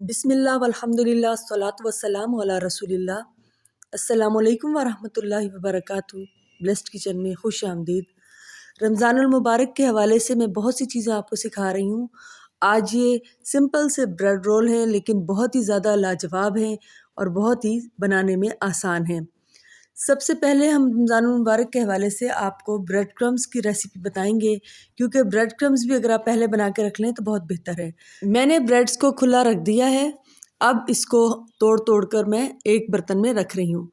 बिस्मिल्लाह वल्हम्दुलिल्लाह अस्सलातु वस्सलामु अला रसूलिल्लाह। अस्सलामुअलैकुम वरहमतुल्लाहि वबरकातुहू। ब्लेस्ड किचन में खुश आमदीद। रमज़ानुल मुबारक के हवाले से मैं बहुत सी चीज़ें आपको सिखा रही हूँ। आज ये सिंपल से ब्रेड रोल हैं, लेकिन बहुत ही ज़्यादा लाजवाब हैं और बहुत ही बनाने में आसान हैं। सबसे पहले हम रमज़ानुल मुबारक के हवाले से आपको ब्रेड क्रम्स की रेसिपी बताएंगे, क्योंकि ब्रेड क्रम्स भी अगर आप पहले बना के रख लें तो बहुत बेहतर है। मैंने ब्रेड्स को खुला रख दिया है। अब इसको तोड़ तोड़ कर मैं एक बर्तन में रख रही हूँ।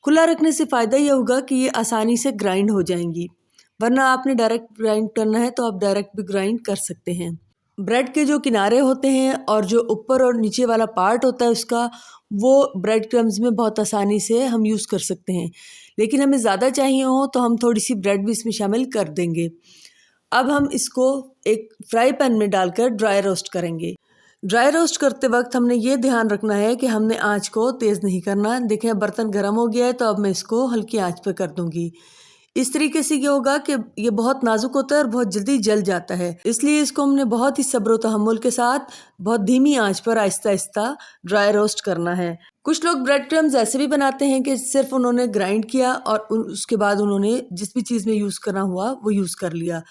खुला रखने से फ़ायदा ये होगा कि ये आसानी से ग्राइंड हो जाएंगी, वरना आपने डायरेक्ट ग्राइंड करना है तो आप डायरेक्ट भी ग्राइंड कर सकते हैं। ब्रेड के जो किनारे होते हैं और जो ऊपर और नीचे वाला पार्ट होता है उसका, वो ब्रेड क्रम्स में बहुत आसानी से हम यूज़ कर सकते हैं, लेकिन हमें ज़्यादा चाहिए हो तो हम थोड़ी सी ब्रेड भी इसमें शामिल कर देंगे। अब हम इसको एक फ्राई पैन में डालकर ड्राई रोस्ट करेंगे। ड्राई रोस्ट करते वक्त हमने ये ध्यान रखना है कि हमने आँच को तेज़ नहीं करना। देखें अब बर्तन गर्म हो गया है, तो अब मैं इसको हल्की आँच पर कर दूँगी। इस तरीके से ये होगा कि ये बहुत नाजुक होता है और बहुत जल्दी जल जाता है, इसलिए इसको हमने बहुत ही सब्र व तहम्मुल के साथ बहुत धीमी आंच पर आहिस्ता आहिस्ता ड्राई रोस्ट करना है। कुछ लोग ब्रेड क्रम्स ऐसे भी बनाते हैं कि सिर्फ उन्होंने ग्राइंड किया और उसके बाद उन्होंने जिस भी चीज़ में यूज़ करना हुआ वो यूज़ कर लिया,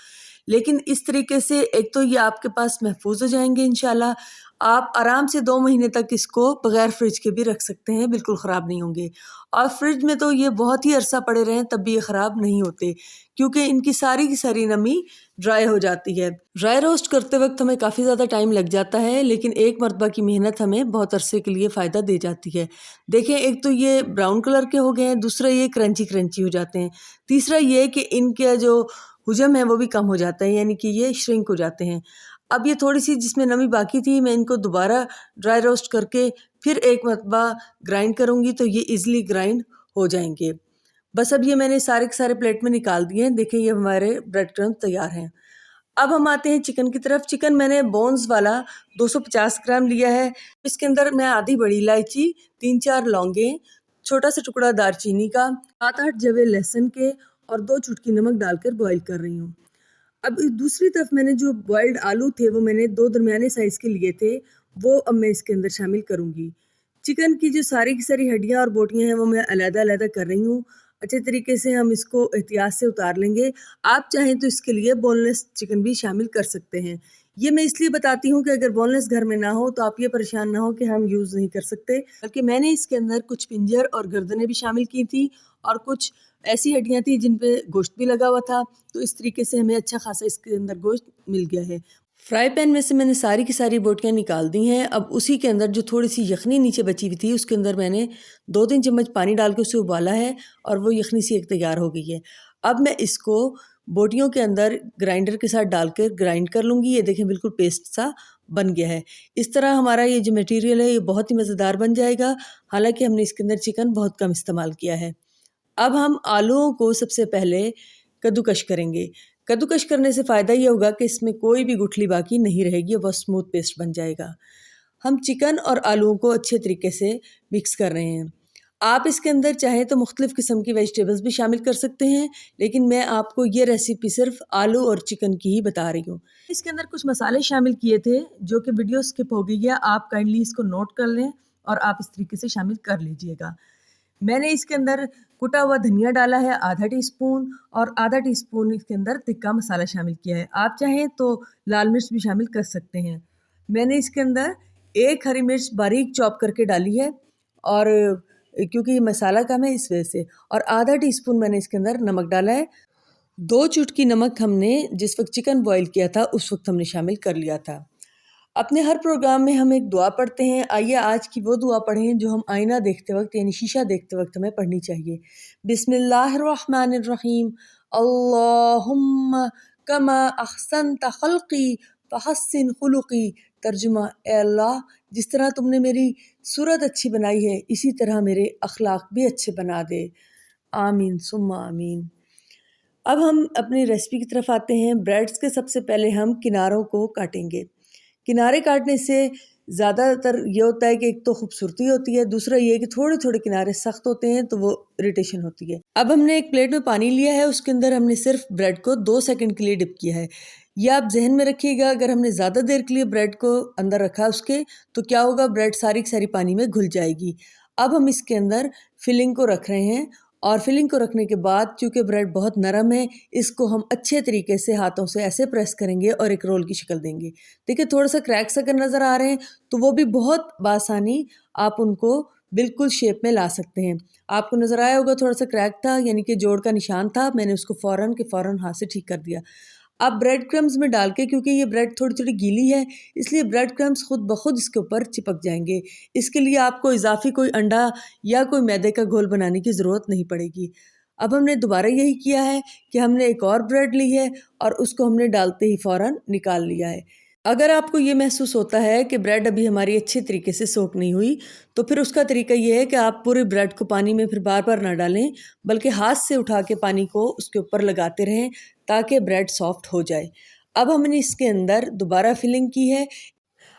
लेकिन इस तरीके से एक तो ये आपके पास महफूज हो जाएंगे इंशाल्लाह। आप आराम से 2 महीने तक इसको बग़ैर फ्रिज के भी रख सकते हैं, बिल्कुल ख़राब नहीं होंगे। और फ्रिज में तो ये बहुत ही अरसा पड़े रहें तब भी ये ख़राब नहीं होते, क्योंकि इनकी सारी की सारी नमी ड्राई हो जाती है। ड्राई रोस्ट करते वक्त हमें काफ़ी ज़्यादा टाइम लग जाता है, लेकिन एक मरतबा की मेहनत हमें बहुत अरसे के लिए फ़ायदा दे जाती है। देखें, एक तो ये ब्राउन कलर के हो गए हैं, दूसरा ये क्रंची क्रंची हो जाते हैं, तीसरा ये कि इनका जो हुजम है वो भी कम हो जाता है, यानी कि ये श्रिंक हो जाते हैं। अब ये थोड़ी सी जिसमें नमी बाकी थी, मैं इनको दोबारा ड्राई रोस्ट करके फिर एक मरतबा ग्राइंड करूँगी तो ये ईज़िली ग्राइंड हो जाएंगे। बस अब ये मैंने सारे के सारे प्लेट में निकाल दिए हैं। देखें, ये हमारे ब्रेड क्रम्स तैयार हैं। अब हम आते हैं चिकन की तरफ। चिकन मैंने बोन्स वाला 250 ग्राम लिया है। इसके अंदर मैं आधी बड़ी इलायची, 3-4 लौंगे, छोटा सा टुकड़ा दारचीनी का, 7-8 जवे लहसुन के और 2 चुटकी नमक डालकर बॉईल कर रही हूँ। अब दूसरी तरफ मैंने जो बॉइल्ड आलू थे वो मैंने 2 दरमियाने साइज़ के लिए थे, वो अब मैं इसके अंदर शामिल करूँगी। चिकन की जो सारी की सारी हड्डियाँ और बोटियाँ हैं वो मैं अलग-अलग कर रही हूँ। अच्छे तरीके से हम इसको एहतियात से उतार लेंगे। आप चाहें तो इसके लिए बोनलेस चिकन भी शामिल कर सकते हैं। ये मैं इसलिए बताती हूँ कि अगर बोनलेस घर में ना हो तो आप ये परेशान ना हो कि हम यूज़ नहीं कर सकते, बल्कि मैंने इसके अंदर कुछ पिंजर और गर्दनें भी शामिल की थी और कुछ ऐसी हड्डियाँ थी जिन पे गोश्त भी लगा हुआ था, तो इस तरीके से हमें अच्छा खासा इसके अंदर गोश्त मिल गया है। फ्राई पैन में से मैंने सारी की सारी बोटियाँ निकाल दी हैं। अब उसी के अंदर जो थोड़ी सी यखनी नीचे बची हुई थी उसके अंदर मैंने 2-3 चम्मच पानी डाल के उसे उबाला है और वो यखनी सी एक तैयार हो गई है। अब मैं इसको बोटियों के अंदर ग्राइंडर के साथ डालकर ग्राइंड कर लूँगी। ये देखें, बिल्कुल पेस्ट सा बन गया है। इस तरह हमारा ये जो मटेरियल है ये बहुत ही मज़ेदार बन जाएगा, हालाँकि हमने इसके अंदर चिकन बहुत कम इस्तेमाल किया है। अब हम आलूओं को सबसे पहले कद्दूकश करेंगे। कद्दूकश करने से फ़ायदा ये होगा कि इसमें कोई भी गुठली बाकी नहीं रहेगी, वह स्मूथ पेस्ट बन जाएगा। हम चिकन और आलूओं को अच्छे तरीके से मिक्स कर रहे हैं। आप इसके अंदर चाहें तो मुख्तलिफ़ किस्म की वेजिटेबल्स भी शामिल कर सकते हैं, लेकिन मैं आपको ये रेसिपी सिर्फ आलू और चिकन की ही बता रही हूँ। इसके अंदर कुछ मसाले शामिल किए थे जो कि वीडियो स्किप हो गई है, आप काइंडली इसको नोट कर लें और आप इस तरीके से शामिल कर लीजिएगा। मैंने इसके अंदर कुटा हुआ धनिया डाला है आधा टीस्पून और आधा टीस्पून इसके अंदर तिक्का मसाला शामिल किया है। आप चाहें तो लाल मिर्च भी शामिल कर सकते हैं। मैंने इसके अंदर 1 हरी मिर्च बारीक चॉप करके डाली है, और क्योंकि ये मसाला कम है इस वजह से, और आधा टीस्पून मैंने इसके अंदर नमक डाला है। 2 चुटकी नमक हमने जिस वक्त चिकन बॉईल किया था उस वक्त हमने शामिल कर लिया था। अपने हर प्रोग्राम में हम एक दुआ पढ़ते हैं। आइए आज की वो दुआ पढ़ें जो हम आईना देखते वक्त यानी शीशा देखते वक्त हमें पढ़नी चाहिए। बिस्मिल्लाहिर्रहमानिर्रहीम। अल्लाहुम्मा कमा अहसनत खल्क़ी फहस्सिन खुलुक़ी। तर्जुमा, ए अल्लाह, जिस तरह तुमने मेरी सूरत अच्छी बनाई है इसी तरह मेरे अखलाक भी अच्छे बना दे। आमीन सुम्मा आमीन। अब हम अपनी रेसिपी की तरफ आते हैं। ब्रेड्स के सबसे पहले हम किनारों को काटेंगे। किनारे काटने से ज़्यादातर ये होता है कि एक तो खूबसूरती होती है, दूसरा ये कि थोड़े थोड़े किनारे सख्त होते हैं तो वो इरिटेशन होती है। अब हमने एक प्लेट में पानी लिया है, उसके अंदर हमने सिर्फ ब्रेड को 2 सेकंड के लिए डिप किया है। ये आप जहन में रखिएगा, अगर हमने ज़्यादा देर के लिए ब्रेड को अंदर रखा उसके तो क्या होगा, ब्रेड सारी की सारी पानी में घुल जाएगी। अब हम इसके अंदर फिलिंग को रख रहे हैं और फिलिंग को रखने के बाद चूँकि ब्रेड बहुत नरम है, इसको हम अच्छे तरीके से हाथों से ऐसे प्रेस करेंगे और एक रोल की शक्ल देंगे। देखिए थोड़ा सा क्रैक्स अगर नज़र आ रहे हैं तो वो भी बहुत बासानी आप उनको बिल्कुल शेप में ला सकते हैं। आपको नज़र आया होगा थोड़ा सा क्रैक था, यानी कि जोड़ का निशान था, मैंने उसको फ़ौरन हाथ से ठीक कर दिया। अब ब्रेड क्रम्स में डाल के, क्योंकि ये ब्रेड थोड़ी थोड़ी गीली है इसलिए ब्रेड क्रम्स खुद ब खुद इसके ऊपर चिपक जाएंगे। इसके लिए आपको इजाफी कोई अंडा या कोई मैदे का घोल बनाने की ज़रूरत नहीं पड़ेगी। अब हमने दोबारा यही किया है कि हमने एक और ब्रेड ली है और उसको हमने डालते ही फ़ौरन निकाल लिया है। अगर आपको ये महसूस होता है कि ब्रेड अभी हमारी अच्छी तरीके से सोक नहीं हुई तो फिर उसका तरीका ये है कि आप पूरे ब्रेड को पानी में फिर बार बार ना डालें, बल्कि हाथ से उठा के पानी को उसके ऊपर लगाते रहें ताकि ब्रेड सॉफ्ट हो जाए। अब हमने इसके अंदर दोबारा फिलिंग की है।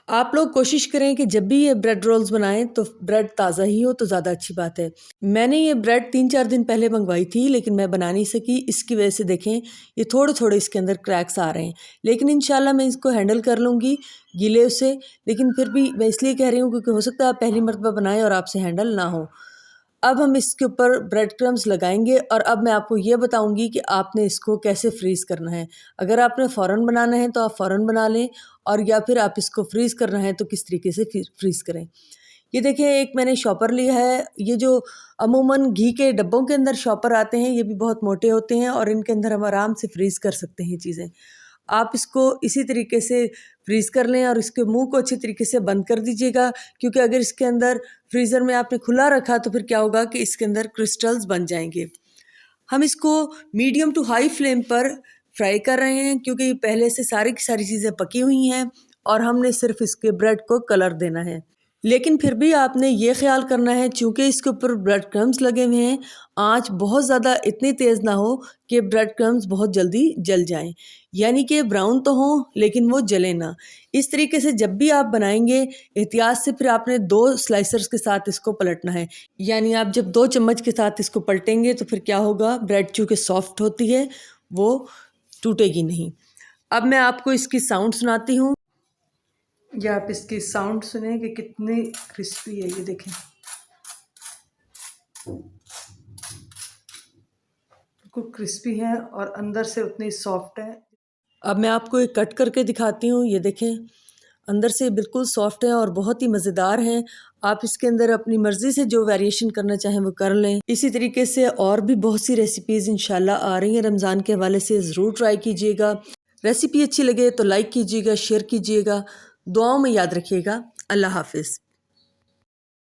आप लोग कोशिश करें कि जब भी ये ब्रेड रोल्स बनाएं तो ब्रेड ताज़ा ही हो तो ज़्यादा अच्छी बात है। मैंने ये ब्रेड 3-4 दिन पहले मंगवाई थी लेकिन मैं बना नहीं सकी, इसकी वजह से देखें ये थोड़े थोड़े इसके अंदर क्रैक्स आ रहे हैं, लेकिन इंशाल्लाह मैं इसको हैंडल कर लूँगी गीले उससे। लेकिन फिर भी मैं इसलिए कह रही हूँ क्योंकि हो सकता है आप पहली मरतबा बनाएं और आपसे हैंडल ना हो। अब हम इसके ऊपर ब्रेड क्रम्स लगाएंगे और अब मैं आपको ये बताऊंगी कि आपने इसको कैसे फ्रीज़ करना है। अगर आपने फ़ौरन बनाना है तो आप फ़ौरन बना लें, और या फिर आप इसको फ्रीज़ करना है तो किस तरीके से फ्रीज़ करें। ये देखिए एक मैंने शॉपर लिया है, ये जो अमूमन घी के डब्बों के अंदर शॉपर आते हैं ये भी बहुत मोटे होते हैं और इनके अंदर हम आराम से फ्रीज़ कर सकते हैं चीज़ें। आप इसको इसी तरीके से फ्रीज़ कर लें और इसके मुंह को अच्छी तरीके से बंद कर दीजिएगा, क्योंकि अगर इसके अंदर फ्रीज़र में आपने खुला रखा तो फिर क्या होगा कि इसके अंदर क्रिस्टल्स बन जाएंगे। हम इसको मीडियम टू हाई फ्लेम पर फ्राई कर रहे हैं क्योंकि पहले से सारी की सारी चीज़ें पकी हुई हैं और हमने सिर्फ इसके ब्रेड को कलर देना है। लेकिन फिर भी आपने ये ख्याल करना है चूँकि इसके ऊपर ब्रेड क्रम्स लगे हुए हैं, आँच बहुत ज़्यादा इतनी तेज़ ना हो कि ब्रेड क्रम्स बहुत जल्दी जल जाएं, यानी कि ब्राउन तो हों लेकिन वो जले ना। इस तरीके से जब भी आप बनाएंगे एहतियात से फिर आपने 2 स्लाइसर्स के साथ इसको पलटना है, यानी आप जब 2 चम्मच के साथ इसको पलटेंगे तो फिर क्या होगा, ब्रेड चूँकि सॉफ्ट होती है वो टूटेगी नहीं। अब मैं आपको इसकी साउंड सुनाती हूँ, या आप इसकी साउंड सुने कि कितनी क्रिस्पी है। ये देखें बिल्कुल क्रिस्पी है और अंदर से उतनी सॉफ्ट है। अब मैं आपको एक कट करके दिखाती हूँ, ये देखें अंदर से बिल्कुल सॉफ्ट है और बहुत ही मज़ेदार हैं। आप इसके अंदर अपनी मर्ज़ी से जो वेरिएशन करना चाहें वो कर लें। इसी तरीके से और भी बहुत सी रेसिपीज़ इंशाल्लाह आ रही हैं रमज़ान के हवाले से, ज़रूर ट्राई कीजिएगा। रेसिपी अच्छी लगे तो लाइक कीजिएगा, शेयर कीजिएगा, दुआओं में याद रखिएगा। अल्लाह हाफ़िज़।